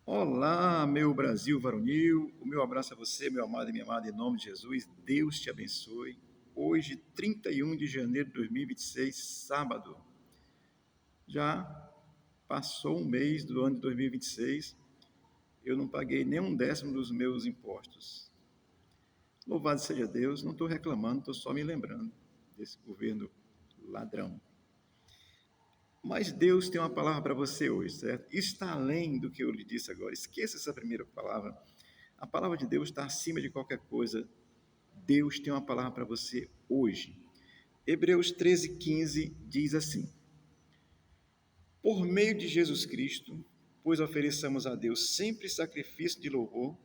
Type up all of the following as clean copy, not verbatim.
Olá, meu Brasil varonil, o meu abraço a você, meu amado e minha amada, em nome de Jesus, Deus te abençoe. Hoje, 31 de janeiro de 2026, sábado, já passou um mês do ano de 2026, eu não paguei nem um décimo dos meus impostos. Louvado seja Deus, não estou reclamando, estou só me lembrando desse governo ladrão. Mas Deus tem uma palavra para você hoje, certo? Está além do que eu lhe disse agora. Esqueça essa primeira palavra. A palavra de Deus está acima de qualquer coisa. Deus tem uma palavra para você hoje. Hebreus 13:15 diz assim: Por meio de Jesus Cristo, pois ofereçamos a Deus sempre sacrifício de louvor,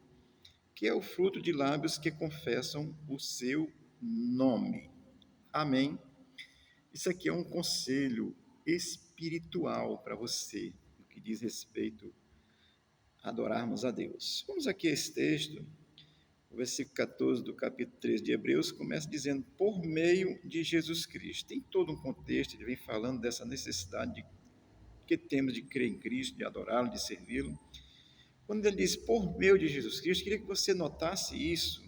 que é o fruto de lábios que confessam o seu nome. Amém. Isso aqui é um conselho espiritual para você, no que diz respeito a adorarmos a Deus. Vamos aqui a esse texto. O versículo 14 do capítulo 3 de Hebreus começa dizendo, por meio de Jesus Cristo. Tem todo um contexto, ele vem falando dessa necessidade que temos de crer em Cristo, de adorá-lo, de servi-lo. Quando ele diz por meio de Jesus Cristo, queria que você notasse isso,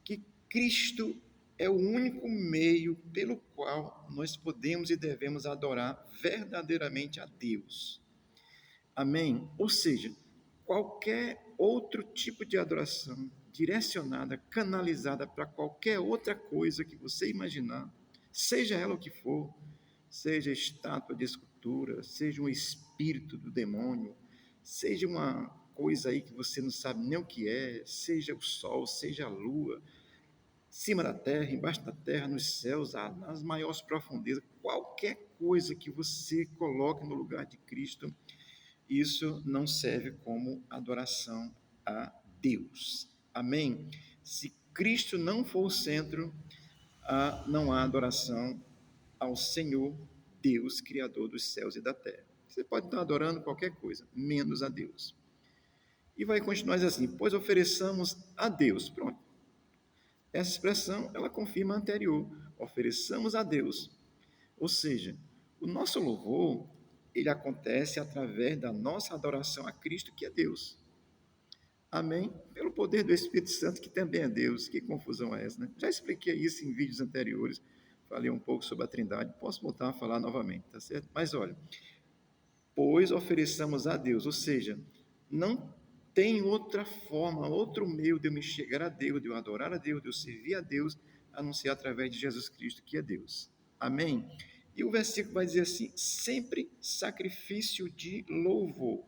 que Cristo é o único meio pelo qual nós podemos e devemos adorar verdadeiramente a Deus. Amém? Ou seja, qualquer outro tipo de adoração direcionada, canalizada para qualquer outra coisa que você imaginar, seja ela o que for, seja estátua de escultura, seja um espírito do demônio, seja uma coisa aí que você não sabe nem o que é, seja o sol, seja a lua, cima da terra, embaixo da terra, nos céus, nas maiores profundezas, qualquer coisa que você coloque no lugar de Cristo, isso não serve como adoração a Deus. Amém? Se Cristo não for o centro, não há adoração ao Senhor, Deus, Criador dos céus e da terra. Você pode estar adorando qualquer coisa, menos a Deus. E vai continuar assim, pois ofereçamos a Deus. Pronto. Essa expressão, ela confirma a anterior. Ofereçamos a Deus. Ou seja, o nosso louvor, ele acontece através da nossa adoração a Cristo, que é Deus. Amém? Pelo poder do Espírito Santo, que também é Deus. Que confusão é essa, né? Já expliquei isso em vídeos anteriores. Falei um pouco sobre a Trindade. Posso voltar a falar novamente, tá certo? Mas olha, pois ofereçamos a Deus. Ou seja, não tem outra forma, outro meio de eu me chegar a Deus, de eu adorar a Deus, de eu servir a Deus, a não ser através de Jesus Cristo, que é Deus. Amém? E o versículo vai dizer assim: sempre sacrifício de louvor.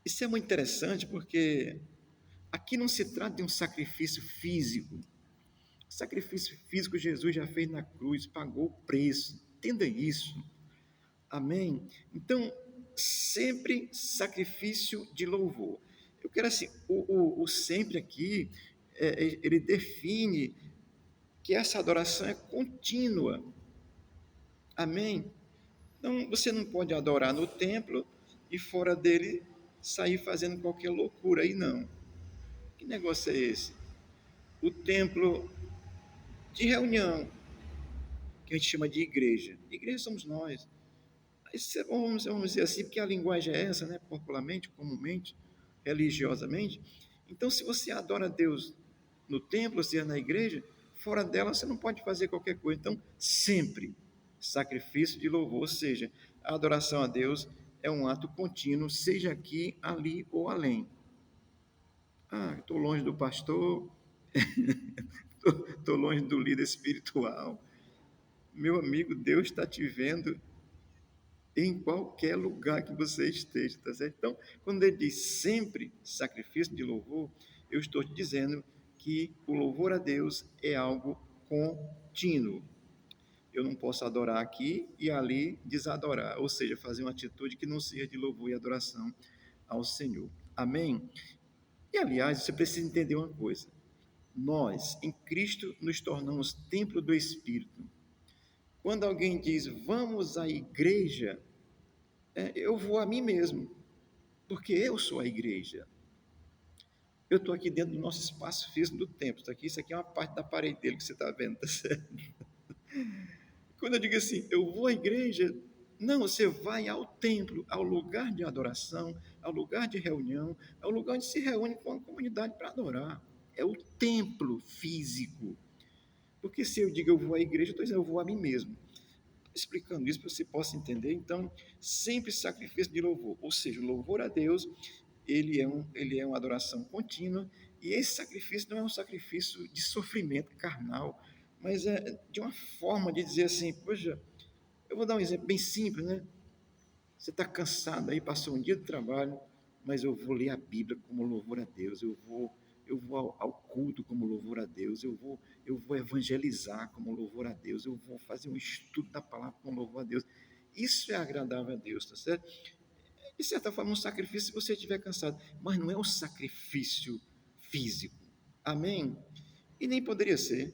Isso é muito interessante porque aqui não se trata de um sacrifício físico. O sacrifício físico Jesus já fez na cruz, pagou o preço. Entenda isso. Amém? Então, sempre sacrifício de louvor. Eu quero assim, o sempre aqui, ele define que essa adoração é contínua. Amém? Então, você não pode adorar no templo e fora dele sair fazendo qualquer loucura aí, não. Que negócio é esse? O templo de reunião, que a gente chama de igreja. Igreja somos nós. Vamos dizer assim, porque a linguagem é essa, né? Popularmente, comumente, religiosamente. Então, se você adora a Deus no templo, ou seja, na igreja, fora dela você não pode fazer qualquer coisa. Então, sempre sacrifício de louvor, ou seja, a adoração a Deus é um ato contínuo, seja aqui, ali ou além. Estou longe do pastor, estou longe do líder espiritual. Meu amigo, Deus está te vendo em qualquer lugar que você esteja, tá certo? Então, quando ele diz sempre sacrifício de louvor, eu estou te dizendo que o louvor a Deus é algo contínuo. Eu não posso adorar aqui e ali desadorar, ou seja, fazer uma atitude que não seja de louvor e adoração ao Senhor. Amém? E, aliás, você precisa entender uma coisa. Nós, em Cristo, nos tornamos templo do Espírito. Quando alguém diz, vamos à igreja, eu vou a mim mesmo, porque eu sou a igreja. Eu estou aqui dentro do nosso espaço físico do templo. Isso aqui é uma parte da parede dele que você está vendo, tá certo? Quando eu digo assim, eu vou à igreja, Não, você vai ao templo, ao lugar de adoração, ao lugar de reunião, ao lugar onde se reúne com a comunidade para adorar. É o templo físico. Porque se eu digo eu vou à igreja, eu estou dizendo eu vou a mim mesmo. Explicando isso para que você possa entender, então, sempre sacrifício de louvor, ou seja, o louvor a Deus, ele é uma adoração contínua, e esse sacrifício não é um sacrifício de sofrimento carnal, mas é de uma forma de dizer assim, poxa, eu vou dar um exemplo bem simples, né? Você está cansado aí, passou um dia de trabalho, mas eu vou ler a Bíblia como louvor a Deus, eu vou ao culto como louvor a Deus, eu vou evangelizar como louvor a Deus, eu vou fazer um estudo da palavra como louvor a Deus. Isso é agradável a Deus, tá certo? De certa forma, um sacrifício se você estiver cansado, mas não é um sacrifício físico. Amém? E nem poderia ser,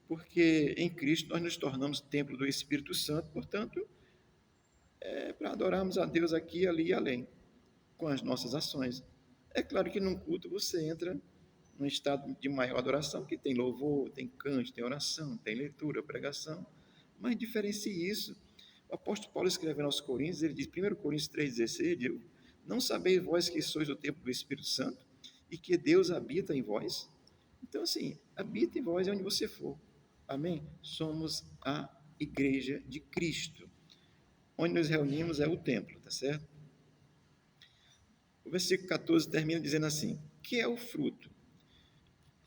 porque em Cristo nós nos tornamos templo do Espírito Santo, portanto, é para adorarmos a Deus aqui, ali e além, com as nossas ações. É claro que num culto você entra num estado de maior adoração, que tem louvor, tem canto, tem oração, tem leitura, pregação, mas diferencie isso. O apóstolo Paulo escrevendo aos Coríntios, ele diz, 1 Coríntios 3,16, diz, não sabeis vós que sois o templo do Espírito Santo e que Deus habita em vós? Então, assim, habita em vós é onde você for. Amém? Somos a igreja de Cristo. Onde nos reunimos é o templo, tá certo? O versículo 14 termina dizendo assim: que é o fruto?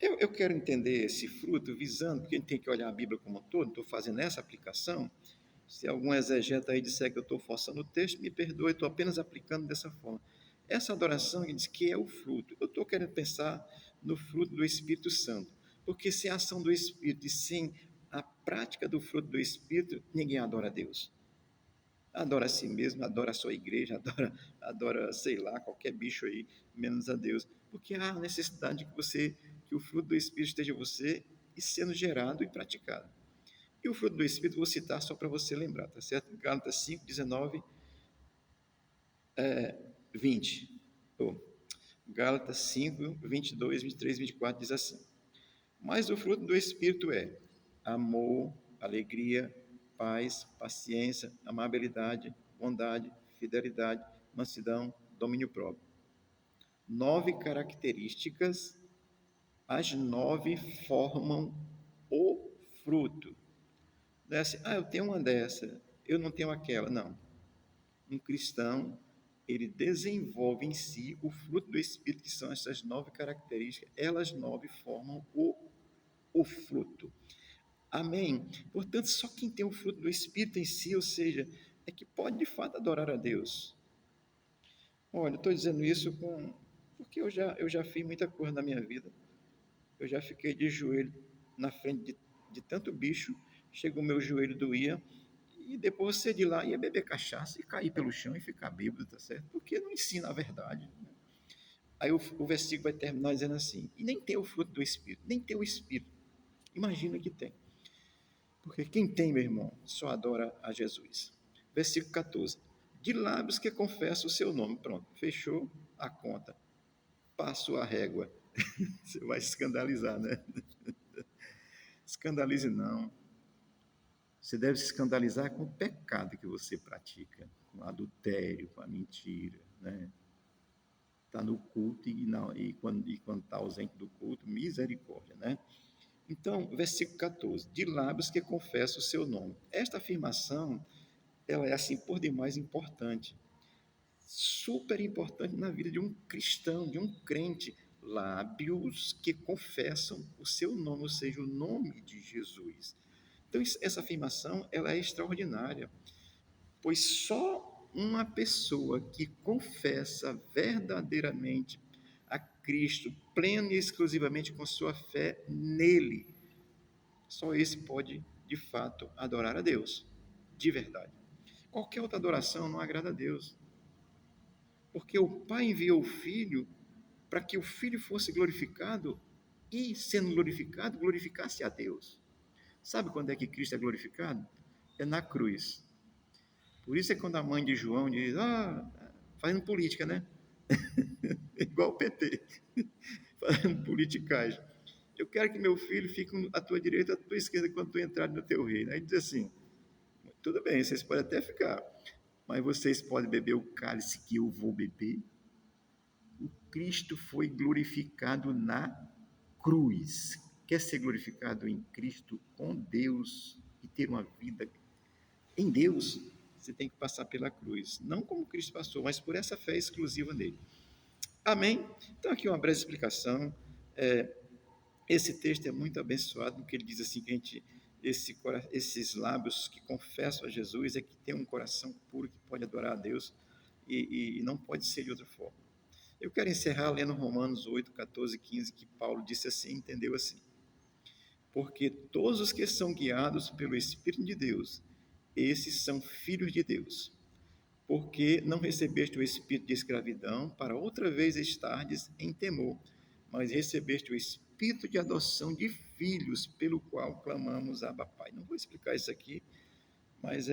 Eu quero entender esse fruto visando, porque a gente tem que olhar a Bíblia como um todo, estou fazendo essa aplicação. Se algum exegeta aí disser que eu estou forçando o texto, me perdoe, estou apenas aplicando dessa forma. Essa adoração que diz que é o fruto, eu estou querendo pensar no fruto do Espírito Santo, porque sem a ação do Espírito e sem a prática do fruto do Espírito, ninguém adora a Deus. Adora a si mesmo, adora a sua igreja, adora, sei lá, qualquer bicho aí, menos a Deus. Porque há a necessidade que o fruto do Espírito esteja em você e sendo gerado e praticado. E o fruto do Espírito vou citar só para você lembrar, tá certo? Gálatas 5, 19, 20. Oh, Gálatas 5, 22, 23, 24 diz assim: mas o fruto do Espírito é amor, alegria, paz, paciência, amabilidade, bondade, fidelidade, mansidão, domínio próprio. 9 características, as 9 formam o fruto. Não é assim, eu tenho uma dessa, eu não tenho aquela. Não. Um cristão, ele desenvolve em si o fruto do Espírito, que são essas 9 características. Elas 9 formam o fruto. Amém? Portanto, só quem tem o fruto do Espírito em si, ou seja, é que pode de fato adorar a Deus. Olha, estou dizendo isso porque eu já fiz muita coisa na minha vida. Eu já fiquei de joelho na frente de tanto bicho, chegou o meu joelho doía, e depois você de lá ia beber cachaça e cair pelo chão e ficar bêbado, tá certo? Porque não ensina a verdade. Aí o versículo vai terminar dizendo assim: e nem tem o fruto do Espírito, nem tem o Espírito. Imagina que tem. Porque quem tem, meu irmão, só adora a Jesus. Versículo 14. De lábios que confessam o seu nome. Pronto, fechou a conta. Passou a régua. Você vai escandalizar, né? Escandalize não. Você deve se escandalizar com o pecado que você pratica, com o adultério, com a mentira, né? Está no culto e quando está ausente do culto, misericórdia, né? Então, versículo 14. De lábios que confessam o seu nome. Esta afirmação ela é assim por demais importante, super importante na vida de um cristão, de um crente, lábios que confessam o seu nome, ou seja, o nome de Jesus. Então essa afirmação ela é extraordinária, pois só uma pessoa que confessa verdadeiramente a Cristo, plena e exclusivamente com sua fé nele, só esse pode, de fato, adorar a Deus, de verdade. Qualquer outra adoração não agrada a Deus. Porque o Pai enviou o Filho para que o Filho fosse glorificado e, sendo glorificado, glorificasse a Deus. Sabe quando é que Cristo é glorificado? É na cruz. Por isso é quando a mãe de João diz, fazendo política, né? Igual o PT, fazendo politicagem. Eu quero que meu filho fique à tua direita, à tua esquerda, quando tu entrar no teu reino. Aí diz assim, tudo bem, vocês podem até ficar, mas vocês podem beber o cálice que eu vou beber. O Cristo foi glorificado na cruz. Quer ser glorificado em Cristo, com Deus, e ter uma vida em Deus? Você tem que passar pela cruz. Não como Cristo passou, mas por essa fé exclusiva nele. Amém? Então, aqui uma breve explicação. Esse texto é muito abençoado, porque ele diz assim, que a gente, esses lábios que confessam a Jesus é que tem um coração puro, que pode adorar a Deus, e não pode ser de outra forma. Eu quero encerrar lendo Romanos 8, 14 e 15, que Paulo disse assim, entendeu assim: porque todos os que são guiados pelo Espírito de Deus, esses são filhos de Deus. Porque não recebeste o espírito de escravidão, para outra vez estardes em temor, mas recebeste o espírito de adoção de filhos, pelo qual clamamos Abba Pai. Não vou explicar isso aqui, mas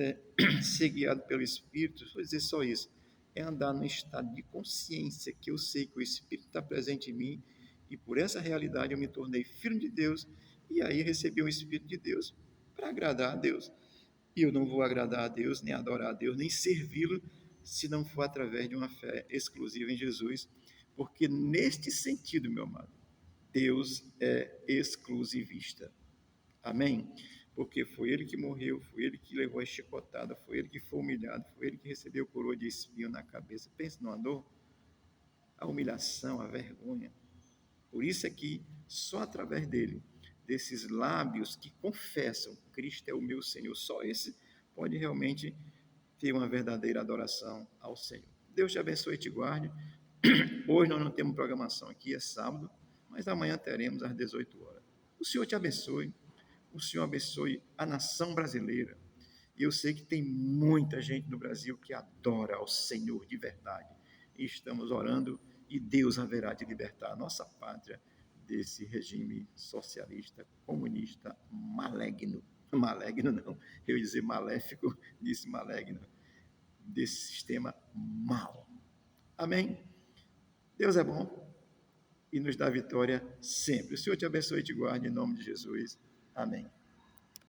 ser guiado pelo Espírito, vou dizer só isso, é andar num estado de consciência, que eu sei que o Espírito está presente em mim, e por essa realidade eu me tornei filho de Deus, e aí recebi o Espírito de Deus para agradar a Deus. E eu não vou agradar a Deus, nem adorar a Deus, nem servi-lo, se não for através de uma fé exclusiva em Jesus, porque neste sentido, meu amado, Deus é exclusivista. Amém? Porque foi ele que morreu, foi ele que levou a chicotada, foi ele que foi humilhado, foi ele que recebeu coroa de espinho na cabeça. Pense numa dor, a humilhação, a vergonha. Por isso é que só através dele, desses lábios que confessam Cristo é o meu Senhor, só esse pode realmente ter uma verdadeira adoração ao Senhor. Deus te abençoe e te guarde. Hoje nós não temos programação aqui, é sábado, mas amanhã teremos às 18 horas. O Senhor te abençoe, o Senhor abençoe a nação brasileira. E eu sei que tem muita gente no Brasil que adora ao Senhor de verdade. E estamos orando e Deus haverá de libertar a nossa pátria desse regime socialista, comunista, maligno. Maligno não, eu ia dizer maléfico, disse maligno, desse sistema mau. Amém? Deus é bom e nos dá vitória sempre. O Senhor te abençoe e te guarde em nome de Jesus. Amém.